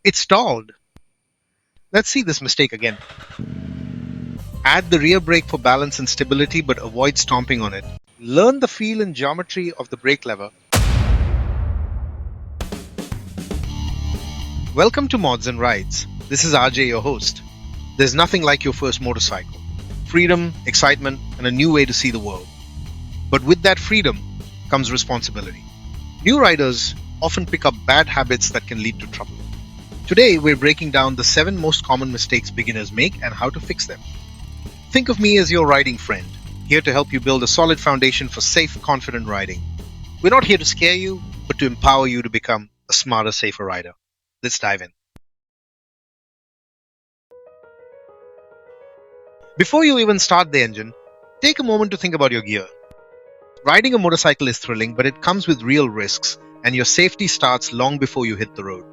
It stalled. Let's see this mistake again. Add the rear brake for balance and stability, but avoid stomping on it. Learn the feel and geometry of the brake lever. Welcome to Mods and Rides. This is RJ, your host. There's nothing like your first motorcycle. Freedom, excitement, and a new way to see the world. But with that freedom comes responsibility. New riders often pick up bad habits that can lead to trouble. Today, we're breaking down the 7 most common mistakes beginners make and how to fix them. Think of me as your riding friend, here to help you build a solid foundation for safe, confident riding. We're not here to scare you, but to empower you to become a smarter, safer rider. Let's dive in. Before you even start the engine, take a moment to think about your gear. Riding a motorcycle is thrilling, but it comes with real risks, and your safety starts long before you hit the road.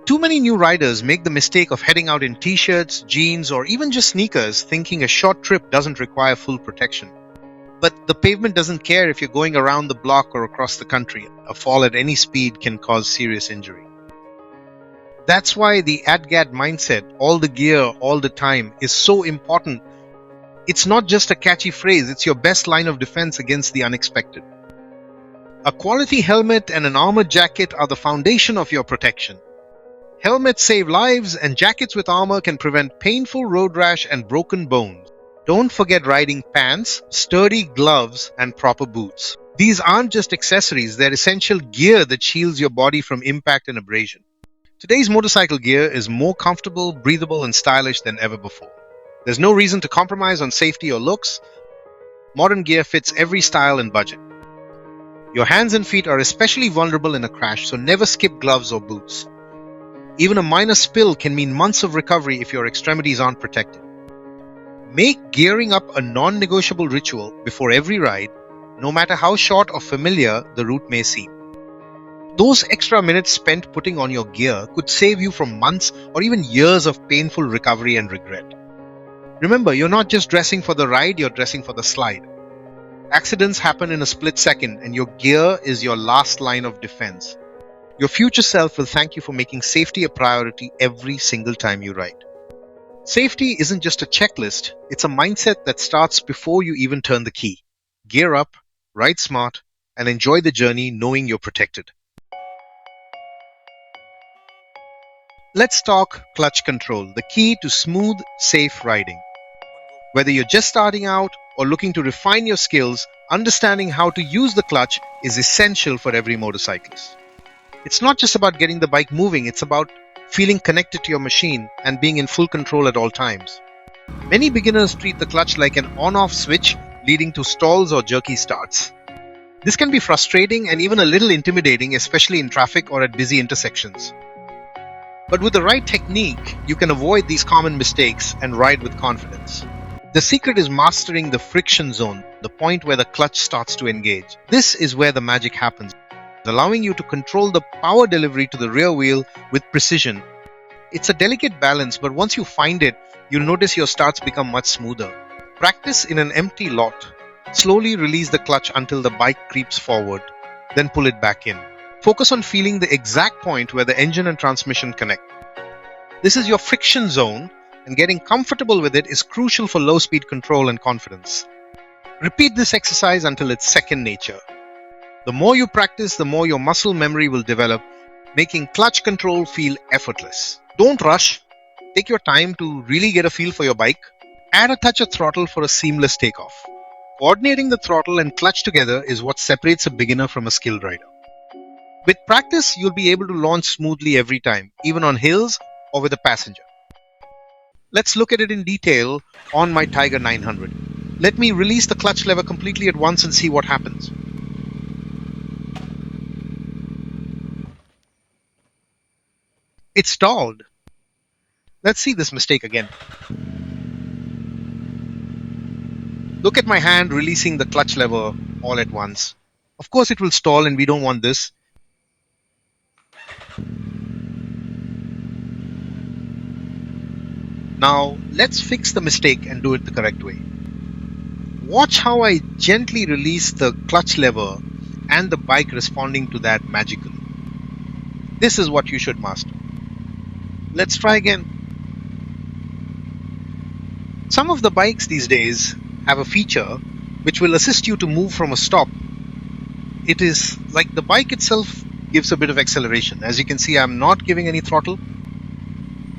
Too many new riders make the mistake of heading out in t-shirts, jeans, or even just sneakers, thinking a short trip doesn't require full protection. But the pavement doesn't care if you're going around the block or across the country. A fall at any speed can cause serious injury. That's why the ADGAD mindset, all the gear, all the time, is so important. It's not just a catchy phrase, it's your best line of defense against the unexpected. A quality helmet and an armored jacket are the foundation of your protection. Helmets save lives, and jackets with armor can prevent painful road rash and broken bones. Don't forget riding pants, sturdy gloves, and proper boots. These aren't just accessories, they're essential gear that shields your body from impact and abrasion. Today's motorcycle gear is more comfortable, breathable, and stylish than ever before. There's no reason to compromise on safety or looks. Modern gear fits every style and budget. Your hands and feet are especially vulnerable in a crash, so never skip gloves or boots. Even a minor spill can mean months of recovery if your extremities aren't protected. Make gearing up a non-negotiable ritual before every ride, no matter how short or familiar the route may seem. Those extra minutes spent putting on your gear could save you from months or even years of painful recovery and regret. Remember, you're not just dressing for the ride, you're dressing for the slide. Accidents happen in a split second, and your gear is your last line of defense. Your future self will thank you for making safety a priority every single time you ride. Safety isn't just a checklist, it's a mindset that starts before you even turn the key. Gear up, ride smart, and enjoy the journey knowing you're protected. Let's talk clutch control, the key to smooth, safe riding. Whether you're just starting out or looking to refine your skills, understanding how to use the clutch is essential for every motorcyclist. It's not just about getting the bike moving, it's about feeling connected to your machine and being in full control at all times. Many beginners treat the clutch like an on-off switch, leading to stalls or jerky starts. This can be frustrating and even a little intimidating, especially in traffic or at busy intersections. But with the right technique, you can avoid these common mistakes and ride with confidence. The secret is mastering the friction zone, the point where the clutch starts to engage. This is where the magic happens, allowing you to control the power delivery to the rear wheel with precision. It's a delicate balance, but once you find it, you'll notice your starts become much smoother. Practice in an empty lot. Slowly release the clutch until the bike creeps forward, then pull it back in. Focus on feeling the exact point where the engine and transmission connect. This is your friction zone, and getting comfortable with it is crucial for low-speed control and confidence. Repeat this exercise until it's second nature. The more you practice, the more your muscle memory will develop, making clutch control feel effortless. Don't rush. Take your time to really get a feel for your bike. Add a touch of throttle for a seamless takeoff. Coordinating the throttle and clutch together is what separates a beginner from a skilled rider. With practice, you'll be able to launch smoothly every time, even on hills or with a passenger. Let's look at it in detail on my Tiger 900. Let me release the clutch lever completely at once and see what happens. It stalled. Let's see this mistake again. Look at my hand releasing the clutch lever all at once. Of course it will stall, and we don't want this. Now let's fix the mistake and do it the correct way. Watch how I gently release the clutch lever and the bike responding to that magically. This is what you should master. Let's try again. Some of the bikes these days have a feature which will assist you to move from a stop. It is like the bike itself gives a bit of acceleration. As you can see, I'm not giving any throttle,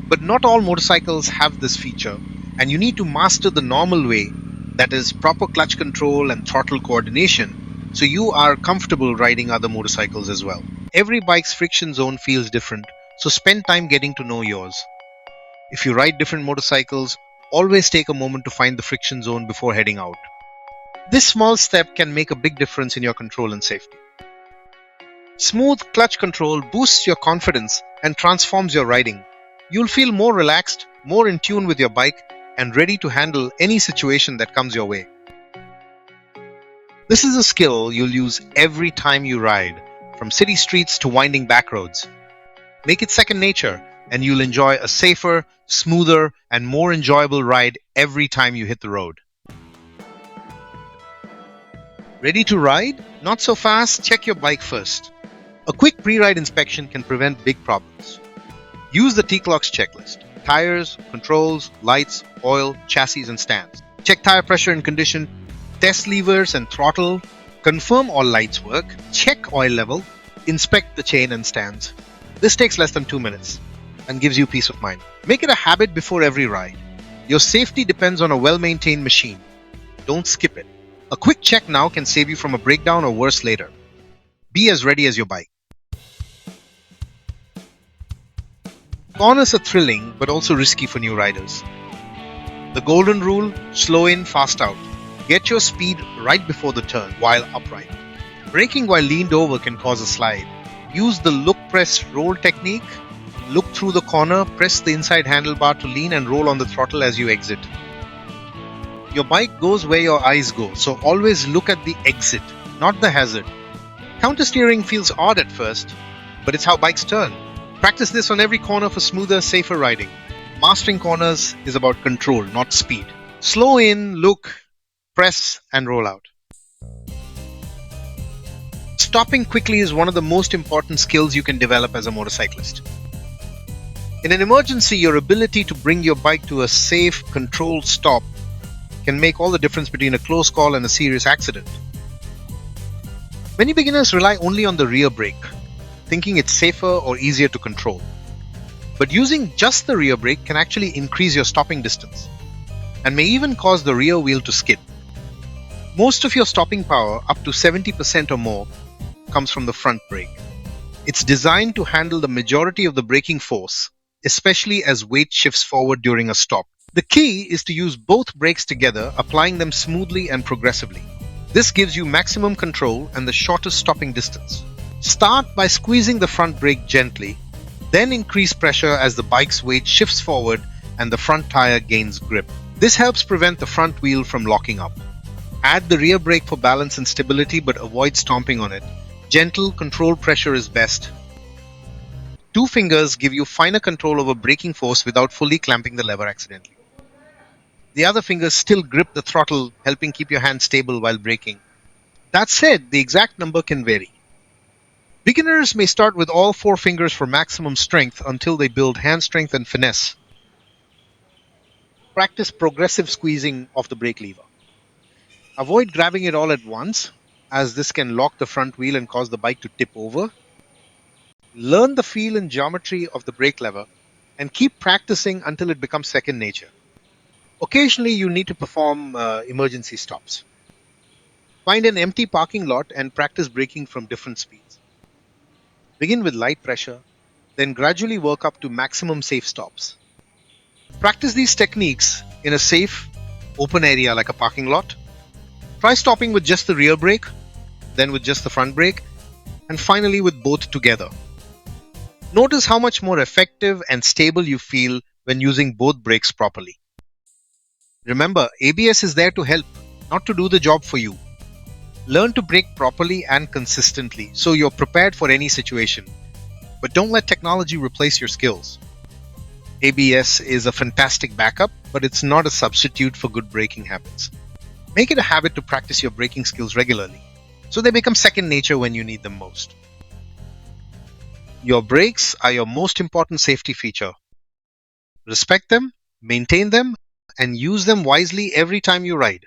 but not all motorcycles have this feature, and you need to master the normal way, that is, proper clutch control and throttle coordination, so you are comfortable riding other motorcycles as well. Every bike's friction zone feels different, so spend time getting to know yours. If you ride different motorcycles, always take a moment to find the friction zone before heading out. This small step can make a big difference in your control and safety. Smooth clutch control boosts your confidence and transforms your riding. You'll feel more relaxed, more in tune with your bike, and ready to handle any situation that comes your way. This is a skill you'll use every time you ride, from city streets to winding back roads. Make it second nature, and you'll enjoy a safer, smoother, and more enjoyable ride every time you hit the road. Ready to ride? Not so fast, check your bike first. A quick pre-ride inspection can prevent big problems. Use the T-Clocks checklist: tires, controls, lights, oil, chassis, and stands. Check tire pressure and condition, test levers and throttle, confirm all lights work, check oil level, inspect the chain and stands. This takes less than 2 minutes and gives you peace of mind. Make it a habit before every ride. Your safety depends on a well-maintained machine. Don't skip it. A quick check now can save you from a breakdown or worse later. Be as ready as your bike. Corners are thrilling but also risky for new riders. The golden rule: slow in, fast out. Get your speed right before the turn while upright. Braking while leaned over can cause a slide. Use the look, press, roll technique. Look through the corner, press the inside handlebar to lean, and roll on the throttle as you exit. Your bike goes where your eyes go, so always look at the exit, not the hazard. Countersteering feels odd at first, but it's how bikes turn. Practice this on every corner for smoother, safer riding. Mastering corners is about control, not speed. Slow in, look, press, and roll out. Stopping quickly is one of the most important skills you can develop as a motorcyclist. In an emergency, your ability to bring your bike to a safe, controlled stop can make all the difference between a close call and a serious accident. Many beginners rely only on the rear brake, thinking it's safer or easier to control. But using just the rear brake can actually increase your stopping distance and may even cause the rear wheel to skid. Most of your stopping power, up to 70% or more, comes from the front brake. It's designed to handle the majority of the braking force, especially as weight shifts forward during a stop. The key is to use both brakes together, applying them smoothly and progressively. This gives you maximum control and the shortest stopping distance. Start by squeezing the front brake gently, then increase pressure as the bike's weight shifts forward and the front tire gains grip. This helps prevent the front wheel from locking up. Add the rear brake for balance and stability, but avoid stomping on it. Gentle, controlled pressure is best. 2 fingers give you finer control over braking force without fully clamping the lever accidentally. The other fingers still grip the throttle, helping keep your hand stable while braking. That said, the exact number can vary. Beginners may start with all 4 fingers for maximum strength until they build hand strength and finesse. Practice progressive squeezing of the brake lever. Avoid grabbing it all at once, as this can lock the front wheel and cause the bike to tip over. Learn the feel and geometry of the brake lever and keep practicing until it becomes second nature. Occasionally, you need to perform emergency stops. Find an empty parking lot and practice braking from different speeds. Begin with light pressure, then gradually work up to maximum safe stops. Practice these techniques in a safe, open area like a parking lot. Try stopping with just the rear brake, then with just the front brake, and finally with both together. Notice how much more effective and stable you feel when using both brakes properly. Remember, ABS is there to help, not to do the job for you. Learn to brake properly and consistently so you're prepared for any situation. But don't let technology replace your skills. ABS is a fantastic backup, but it's not a substitute for good braking habits. Make it a habit to practice your braking skills regularly, so they become second nature when you need them most. Your brakes are your most important safety feature. Respect them, maintain them, and use them wisely every time you ride.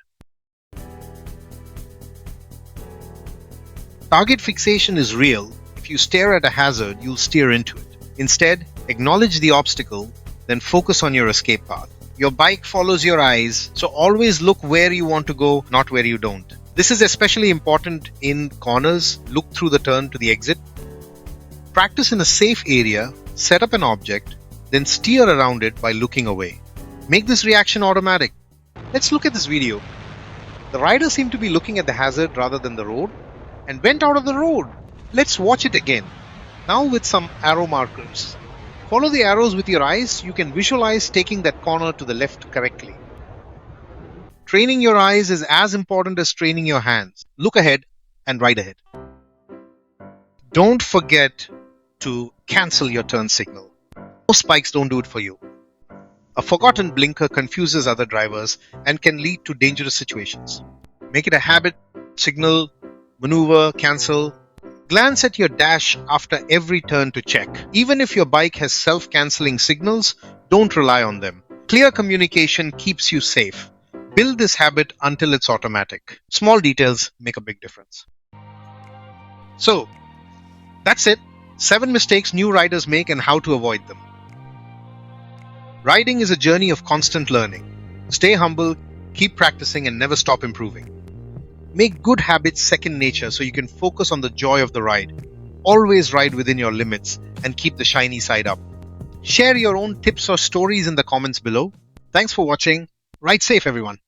Target fixation is real. If you stare at a hazard, you'll steer into it. Instead, acknowledge the obstacle, then focus on your escape path. Your bike follows your eyes, so always look where you want to go, not where you don't. This is especially important in corners. Look through the turn to the exit. Practice in a safe area, set up an object, then steer around it by looking away. Make this reaction automatic. Let's look at this video. The rider seemed to be looking at the hazard rather than the road and went out of the road. Let's watch it again. Now with some arrow markers. Follow the arrows with your eyes. You can visualize taking that corner to the left correctly. Training your eyes is as important as training your hands. Look ahead and ride ahead. Don't forget to cancel your turn signal. Most bikes don't do it for you. A forgotten blinker confuses other drivers and can lead to dangerous situations. Make it a habit. Signal, maneuver, cancel. Glance at your dash after every turn to check. Even if your bike has self-canceling signals, don't rely on them. Clear communication keeps you safe. Build this habit until it's automatic. Small details make a big difference. So, that's it. 7 mistakes new riders make and how to avoid them. Riding is a journey of constant learning. Stay humble, keep practicing, and never stop improving. Make good habits second nature so you can focus on the joy of the ride. Always ride within your limits and keep the shiny side up. Share your own tips or stories in the comments below. Thanks for watching. Ride safe, everyone.